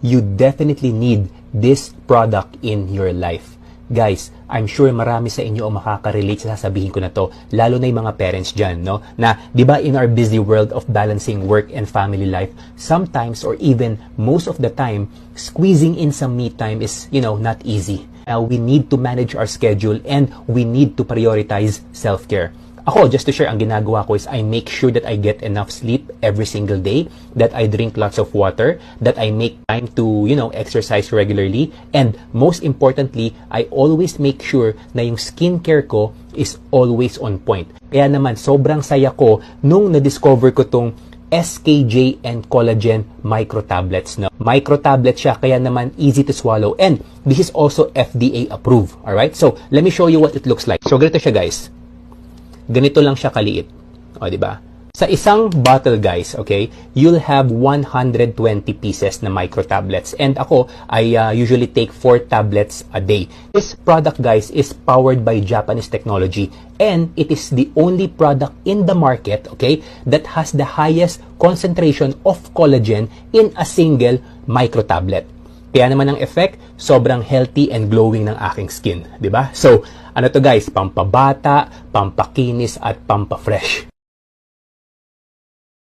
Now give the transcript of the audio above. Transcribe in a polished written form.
you definitely need this product in your life. Guys, I'm sure marami sa inyo ang makaka-relate sa sasabihin ko na to, lalo na yung mga parents dyan, no? Na, di ba, in our busy world of balancing work and family life, sometimes or even most of the time, squeezing in some me time is, not easy. We need to manage our schedule and we need to prioritize self-care. Ako, just to share, ang ginagawa ko is I make sure that I get enough sleep every single day, that I drink lots of water, that I make time to, exercise regularly, and most importantly, I always make sure na yung skincare ko is always on point. Kaya naman, sobrang saya ko nung na-discover ko tong SKJ and Collagen Micro Tablets. No? Micro tablets siya, kaya naman easy to swallow. And this is also FDA approved. Alright? So, let me show you what it looks like. So, ganito siya, guys. Ganito lang siya kaliit. O, di ba? Sa isang bottle, guys, okay, you'll have 120 pieces na micro tablets. And ako, I usually take 4 tablets a day. This product, guys, is powered by Japanese technology. And it is the only product in the market, okay, that has the highest concentration of collagen in a single micro tablet. Kaya naman ang effect, sobrang healthy and glowing ng aking skin, di ba? So, ano to guys, pampabata, pampakinis at pampafresh.